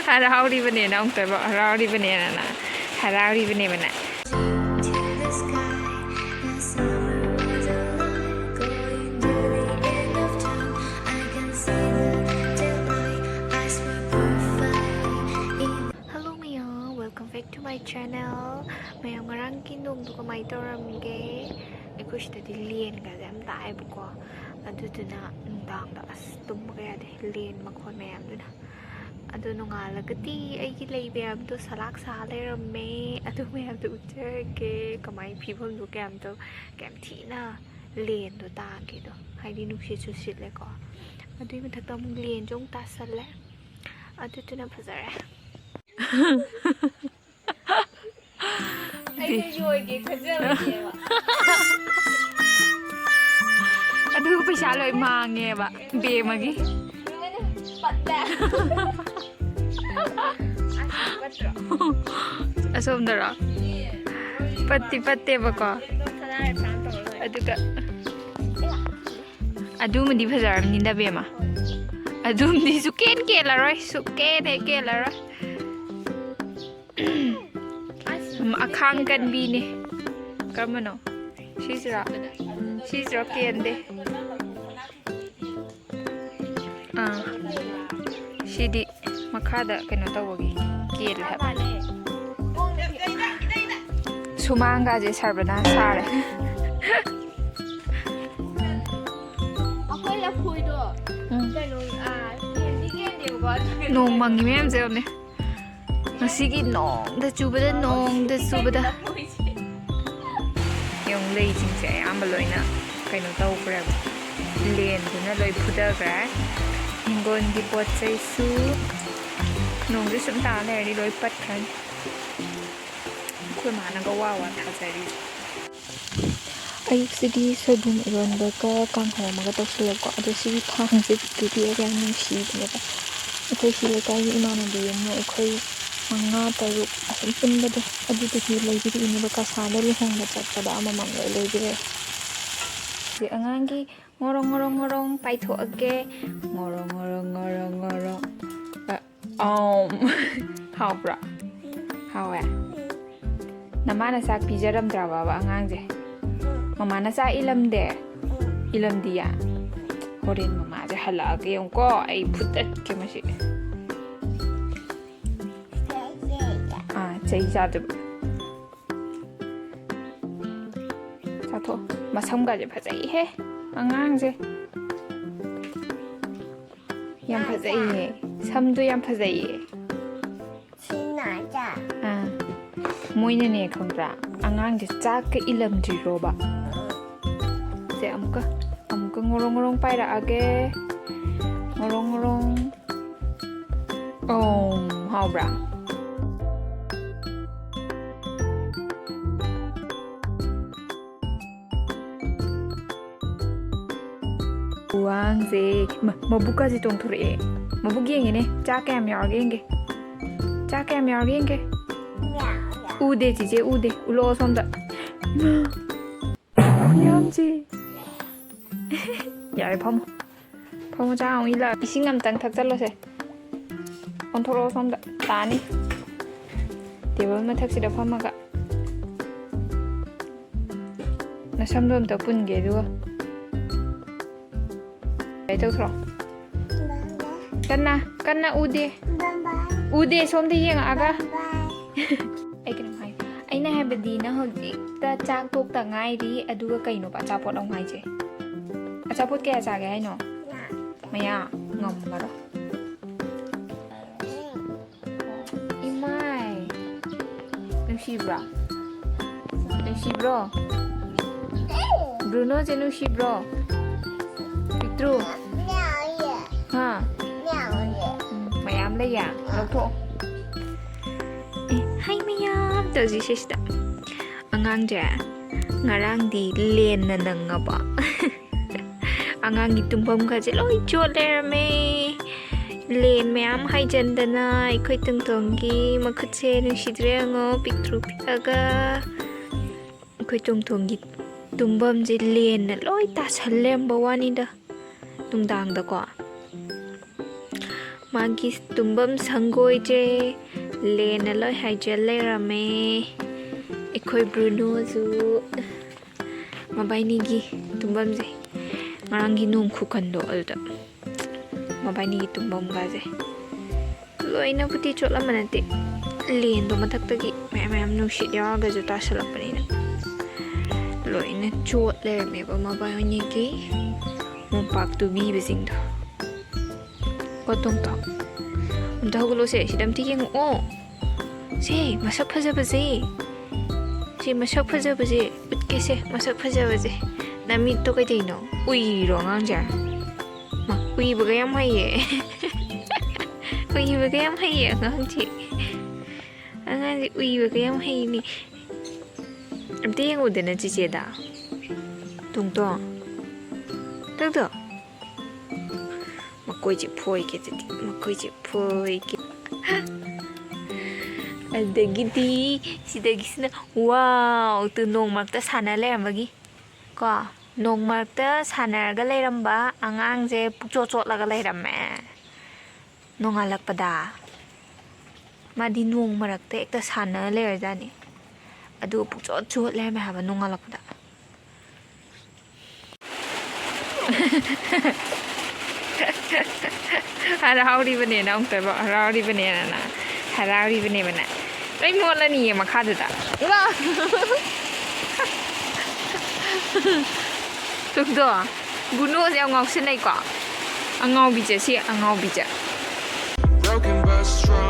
harauribane na ông tới bảo harauribane na harauribane bana back to my channel. Mayam ngarang kinong to kamay toramge. Eko sida lien ga jam tae buko. Aduduna nungdang da as tumagaya de lien makhon mayam duna. Adu nungalagati aigi mayam to salak sale rame. Adu mayam to uterke kamay people do kam to kam tina lien to taage do. Haidi nukse chusit le ko. Adu yung taktam lien jong tasal le. Adu to na phazare. Aduh pesa loi mange ba be magi asom dara patti patte ba ko aduga adu mandi phazar ni da be ma adum di suken ke la roi suken ke la roi akhang kan bi ni kamano shisra kende shidi makhada keno tawagi kel ha sumanga je sarbana sare akhoi la phoi do keno kendi ba nong mangi mem je ne masigi nong da chubada yung lei jing se am loi na kaino taw kra len duna loi phuda kra hingon di pot sai su nong ji sum ta le ri loi pat khan khoi ma na ga wa tha sai ri ayuk sidi sabum iron ba ka kang ho ma ga taw sel ko adu si thang ji ti ti ga ni si ne ba ko si le kai imana bi yam na khoi manga taruk asam punbado adu te hi lei bi ni ba ka sa le hong na chat pada ama mang lei bi re si angangi ngorong pai tho age ngorong how bra how namana sak pijaram drawa ba angang je mama na sa ilam dia horin mama je hala age yong ko ai phutat ke ma si 제이 자드 자토 마삼가지 파자이 해 앙앙제 얌 파자이 해 삼도 얌 파자이 해 신나자 모이네네 컴라 앙앙제 짜게 일럼지로바 제 아무까 ngorongrong paira age ngorongrong haubra uangze mabukaji tongthore mabugi ngene chakem yargenge ude jije ude ulo somda yamji yai phomo jaung ila ising am tang thak chalose onthoro somda tani table ma thak sida phamaga na samdom ta punge duwa đâu rồi cân na ude xôm thì riêng à ga ai cái này anh này bây giờ nó hơi ta trang thuốc ta ngay đi aduga cây nó bắt chapot ông ngay chứ chapot cái gì cái nó mày à ngầm mà đó imai nushi bro Bruno je nushi bro True. Ha. Mayam le ya. Lokto. Hai mayam. Tao gì sẽ ta. Angang ja. Ngarang di len na nga ba. Angang itumpam ka je loi chot le me. Len mayam hai jan da na ikoi tong gi makche nu sidre ngo pictru pitaga. Ikoi tong gi tumbam je len na loi ta salem bawani da. Tungdang da ko ꯃꯥꯒꯤ ꯇꯨꯝꯐꯝ ꯁꯪꯒꯣꯏꯁꯦ ꯂꯦꯟꯅ ꯂꯣꯏ ꯍꯥꯏꯖꯤꯜ ꯂꯩꯔꯝꯃꯦ ꯑꯩꯈꯣꯏ ꯕ꯭ꯔꯨꯅꯣꯁꯨ ꯃꯕꯥꯏꯅꯤꯒꯤ ꯇꯨꯝꯐꯝꯁꯦ ꯉꯔꯥꯡꯒꯤ ꯅꯣꯡ ꯈꯨꯀꯟꯗꯣ ꯑꯗꯨꯗ ꯃꯕꯥꯏꯅꯤꯒꯤ ꯇꯨꯝꯐꯝꯒꯁꯦ ꯂꯣꯏꯅꯕꯨꯗꯤ ꯆꯣꯠꯂꯝꯕ ꯅꯠꯇꯦ ꯂꯦꯟꯗꯣ ꯃꯊꯛꯇꯒꯤ ꯃꯌꯥꯝ ꯅꯨꯡꯁꯤꯠ ꯌꯥꯎꯔꯒꯁꯨ ꯇꯥꯁꯜꯂꯛꯄꯅꯤꯅ ꯂꯣꯏꯅ ꯆꯣꯠ ꯂꯩꯔꯝꯃꯦꯕ ꯃꯕꯥꯏꯅꯤꯒꯤ ꯃꯣꯝꯄꯥꯛ ꯇꯨꯕꯤꯕꯁꯤꯡꯗꯣ ꯇꯣꯡꯇꯣꯡ ꯑꯝꯇ ꯍꯧꯒꯠꯂꯣꯁꯦ ꯁꯤꯗ ꯑꯝꯇ ꯌꯦꯡꯉꯛꯑꯣ ꯁꯦ ꯃꯁꯛ ꯐꯖꯕꯁꯦ ꯁꯤ ꯃꯁꯛ ꯐꯖꯕꯁꯦ ꯎꯠꯀꯦꯁꯦ ꯃꯁꯛ ꯐꯖꯕꯁꯦ ꯅꯃꯤꯠꯇꯣ ꯀꯩꯗꯩꯅꯣ ꯎꯏꯔꯣ ꯑꯉꯥꯡꯁꯦ ꯃꯥ ꯎꯏꯕꯒ ꯌꯥꯝ ꯍꯩꯌꯦ ꯎꯏꯕꯒ ꯌꯥꯝ ꯍꯩꯌꯦ ꯑꯉꯥꯡꯁꯦ ꯎꯏꯕꯒ ꯌꯥꯝ ꯍꯩꯅꯤ ꯑꯝꯇ ꯌꯦꯡꯉꯨꯗꯅ ꯆꯤꯆꯦꯗ ꯇꯣꯡꯇꯣꯡ ꯇꯣꯡꯇꯣꯡ ꯃꯈꯣꯏꯁꯦ ꯐꯣꯏꯒꯦ ꯑꯗꯨꯗꯤ ꯃꯈꯣꯏꯁꯦ ꯐꯣꯏꯒꯦ ꯑꯗꯒꯤꯗꯤ ꯁꯤꯗꯒꯤꯁꯤꯅ ꯋꯥꯎ ꯇꯨ ꯅꯣꯡ ꯃꯔꯛꯇ ꯁꯥꯟꯅ ꯂꯩꯔꯝꯕꯒꯤ ꯀꯣ ꯅꯣꯡ ꯃꯔꯛꯇ ꯁꯥꯟꯅꯔꯒ ꯂꯩꯔꯝꯕ ꯑꯉꯥꯡꯁꯦ ꯄꯨꯛꯆꯣꯠ ꯆꯣꯠꯂꯒ ꯂꯩꯔꯝꯃꯦ ꯅꯣꯡꯉꯥꯜꯂꯛꯄꯗ ꯃꯥꯗꯤ ꯅꯣꯡ ꯃꯔꯛꯇ ꯍꯦꯛꯇ ꯁꯥꯟꯅ ꯂꯩꯔꯖꯥꯠꯅꯤ ꯑꯗꯨꯒ ꯄꯨꯛꯆꯣꯠ ꯆꯣꯠ ꯂꯩꯔꯝꯃꯦ ꯍꯥꯏꯕ ꯅꯣꯡꯉꯥꯜꯂꯛꯄꯗ ꯍꯔꯥꯎꯔꯤꯕꯅꯦꯅ ꯑꯃꯨꯛꯇꯕ ꯍꯔꯥꯎꯔꯤꯕꯅꯦꯅ ꯍꯔꯥꯎꯔꯤꯕꯅꯦꯕꯅ ꯂꯣꯏ ꯃꯣꯠꯂꯅꯤꯌꯦ ꯃꯈꯥꯗꯨꯗ ꯇꯨꯡꯗꯣ ꯕꯨꯅꯣꯁꯦ ꯌꯥꯝ ꯉꯥꯎꯁꯤꯟꯅꯩꯀꯣ ꯑꯉꯥꯎꯕꯤꯖꯦ ꯁꯤ ꯑꯉꯥꯎꯕꯤꯖꯦ Broken but strong.